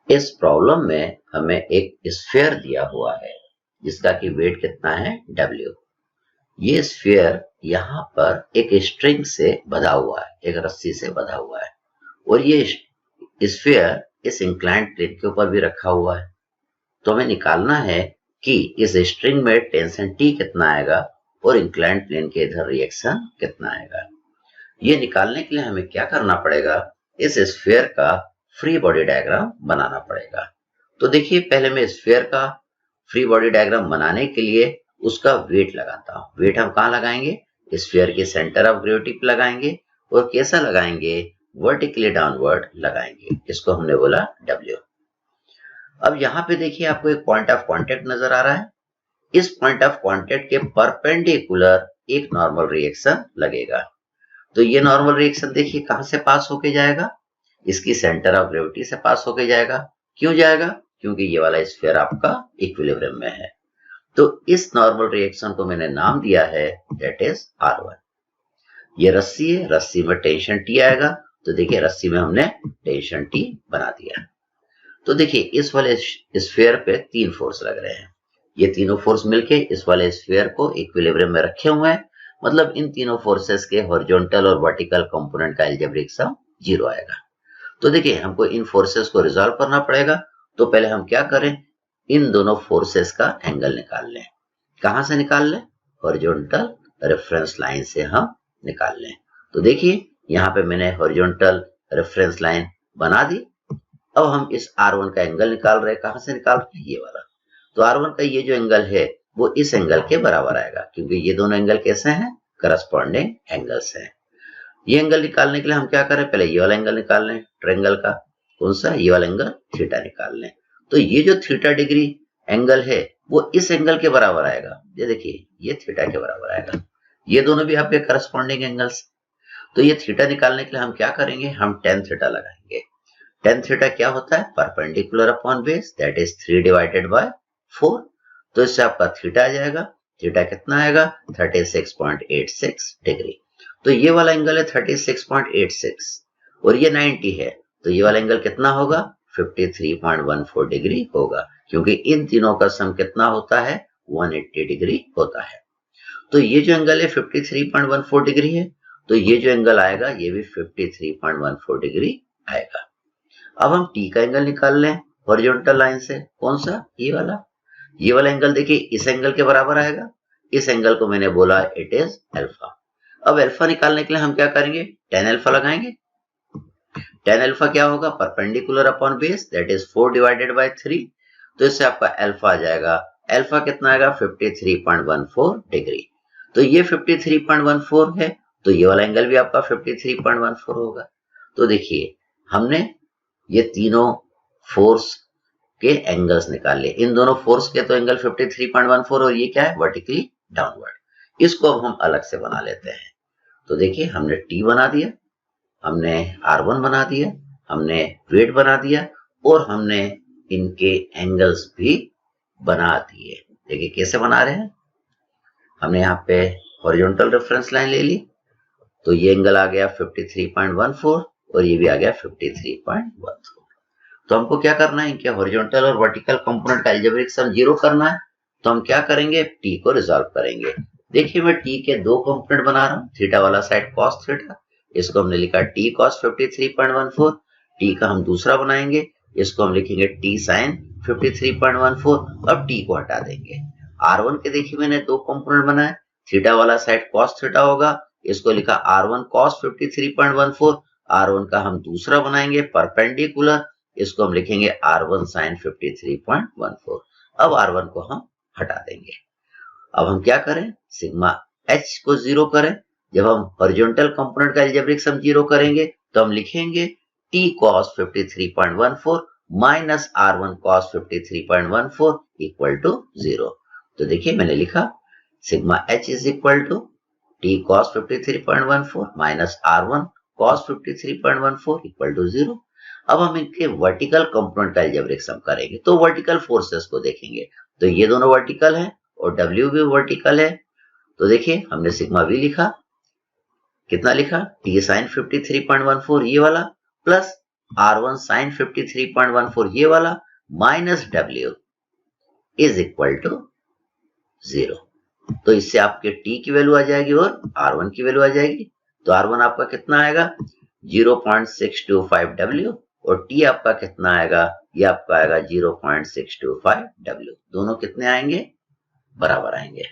इस प्रॉब्लम में हमें एक स्फीयर दिया हुआ है जिसका कि वेट कितना है W। ये स्फीयर यहाँ पर एक स्ट्रिंग से बंधा हुआ है, एक रस्सी से बंधा हुआ है, और ये स्फीयर इस इंक्लाइंड प्लेन के ऊपर भी रखा हुआ है। तो हमें निकालना है कि इस स्ट्रिंग में टेंशन T कितना आएगा और इंक्लाइंड प्लेन के इधर रिएक्शन कितना आएगा। ये निकालने के लिए हमें क्या करना पड़ेगा, इस स्फीयर का फ्री बॉडी डायग्राम बनाना पड़ेगा। तो देखिए, पहले मैं स्फीयर का फ्री बॉडी डायग्राम बनाने के लिए उसका वेट लगाता हूं। वेट हम कहां लगाएंगे, स्फीयर के सेंटर ऑफ ग्रेविटी पे लगाएंगे, और कैसा लगाएंगे, वर्टिकली डाउनवर्ड लगाएंगे। इसको हमने बोला W। अब यहाँ पे देखिए, आपको एक पॉइंट ऑफ कांटेक्ट नजर आ रहा है। इस पॉइंट ऑफ कांटेक्ट के परपेंडिकुलर एक नॉर्मल रिएक्शन लगेगा। तो ये नॉर्मल रिएक्शन देखिए कहां से पास होके जाएगा, इसकी सेंटर ऑफ ग्रेविटी से पास होके जाएगा। क्यों जाएगा, क्योंकि ये वाला स्फीयर आपका इक्विलिब्रियम में है। तो इस नॉर्मल रिएक्शन को मैंने नाम दिया है दैट इज R1। ये रस्सी है, रस्सी में टेंशन T आएगा। तो देखिए, रस्सी में हमने टेंशन T बना दिया। तो देखिए, इस वाले स्फीयर पे 3 फोर्स लग रहे हैं। ये तीनों फोर्स मिलके इस वाले स्फीयर को इक्विलिब्रियम में रखे हुए हैं। मतलब इन तीनों फोर्सेस के हॉरिजॉन्टल और वर्टिकल कंपोनेंट का अलजेब्रिक सम 0 आएगा। तो देखिए, हमको इन फोर्सेस को रिजॉल्व करना पड़ेगा। तो पहले हम क्या करें, इन दोनों फोर्सेस का एंगल निकाल लें। कहां से निकाल लें, हॉरिजॉन्टल रेफरेंस लाइन से हम निकाल लें। तो देखिए, यहाँ पे मैंने हॉरिजॉन्टल रेफरेंस लाइन बना दी। अब हम इस R1 का एंगल निकाल रहे हैं। कहां से निकाल रहे हैं, ये वाला। तो R1 का ये जो एंगल है वो इस एंगल के बराबर आएगा, क्योंकि ये दोनों एंगल कैसे हैं, करस्पॉन्डिंग एंगल्स हैं। ये एंगल निकालने के लिए हम क्या करें, पहले ये वाला एंगल निकाल लें, ट्रायंगल का। कौन सा, ये वाला एंगल, थीटा निकाल लें। तो ये जो थीटा डिग्री एंगल है वो इस एंगल के बराबर आएगा। ये देखिए, ये थीटा के बराबर आएगा। ये दोनों भी आपके करस्पॉन्डिंग एंगल्स। तो ये थीटा निकालने के लिए हम क्या करेंगे, हम tan थीटा लगाएंगे। tan थीटा क्या होता है, perpendicular upon base, that is 3 divided by 4। तो इससे आपका थीटा आ जाएगा। थीटा कितना आएगा, 36.86 डिग्री। तो ये वाला एंगल है 36.86 और ये 90 है। तो ये वाला एंगल कितना होगा, 53.14 डिग्री होगा, क्योंकि इन तीनों का सम कितना होता है, 180 डिग्री होता है। तो ये जो एंगल है 53.14 डिग्री है। तो ये जो एंगल आएगा ये भी 53.14 डिग्री आएगा। अब हम T का एंगल निकाल लें हॉरिजॉन्टल लाइन से। कौन सा, ये वाला। ये वाला एंगल देखिए इस एंगल के बराबर आएगा। इस एंगल को मैंने बोला इट इज अल्फा। अब अल्फा निकालने के लिए हम क्या करेंगे, tan अल्फा लगाएंगे। tan अल्फा क्या होगा, perpendicular upon base, that is 4 divided by 3। तो इससे आपका अल्फा आ जाएगा। अल्फा कितना आएगा, 53.14 डिग्री। तो ये 53.14 है, तो ये वाला एंगल भी आपका 53.14 होगा। तो देखिए, हमने ये तीनों फोर्स के एंगल्स निकाल लिए। इन दोनों फोर्स के तो एंगल 53.14 और ये क्या है, वर्टिकली डाउनवर्ड। इसको अब हम अलग से बना लेते हैं। तो देखिए, हमने T बना दिया, हमने R1 बना दिया, हमने वेट बना दिया, और हमने इनके एंगल्स भी बना दिए। देखिए कैसे बना रहे हैं, हमने यहाँ पे हॉरिजॉन्टल रेफरेंस लाइन ले ली। तो ये एंगल आ गया 53.14 और ये भी आ गया 53.14। तो हमको क्या करना है, इनके हॉरिजॉन्टल और वर्टिकल कंपोनेंट का अलजेब्रिक सम 0 करना है। तो हम क्या करेंगे, T को रिजॉल्व करेंगे। देखिए, मैं T के 2 कंपोनेंट बना रहा हूँ। थीटा वाला साइड cos थीटा, इसको हमने लिखा T cos 53.14। T का हम दूसरा बनाएंगे, इसको हम लिखेंगे T sin 53.14। अब T को हटा देंगे। R1 के देखिए मैंने 2 कंपोनेंट बनाए। थीटा वाला साइड cos थीटा होगा, इसको लिखा R1 cos 53.14। R1 का हम दूसरा बनाएंगे परपेंडिकुलर, इसको हम लिखेंगे R1 sin 53.14। अब R1 को हम हटा देंगे। अब हम क्या करें, सिग्मा H को 0 करें। जब हम हॉरिजॉन्टल कंपोनेंट का अलजेब्रिक सम 0 करेंगे तो हम लिखेंगे T cos 53.14 minus R1 cos 53.14 equal to 0। तो देखिए मैंने लिखा sigma H is equal to T cos 53.14 minus R1 cos 53.14 equal to 0। अब हम इनके वर्टिकल कंपोनेंट का अलजेब्रिक सम करेंगे, तो वर्टिकल फोर्सेस को देखेंगे। तो ये दोनों वर्टिकल है और W भी वर्टिकल है। तो देखिए, हमने सिग्मा V लिखा, कितना लिखा, T sin 53.14 ये वाला, प्लस R1 sin 53.14 ये वाला minus W is equal to 0। तो इससे आपके T की वैल्यू आ जाएगी और R1 की वैल्यू आ जाएगी। तो R1 आपका कितना आएगा 0.625 W और T आपका कितना आएगा, ये आपका आएगा 0.625 W। दोनों कितने आएंगे, बराबर आएंगे।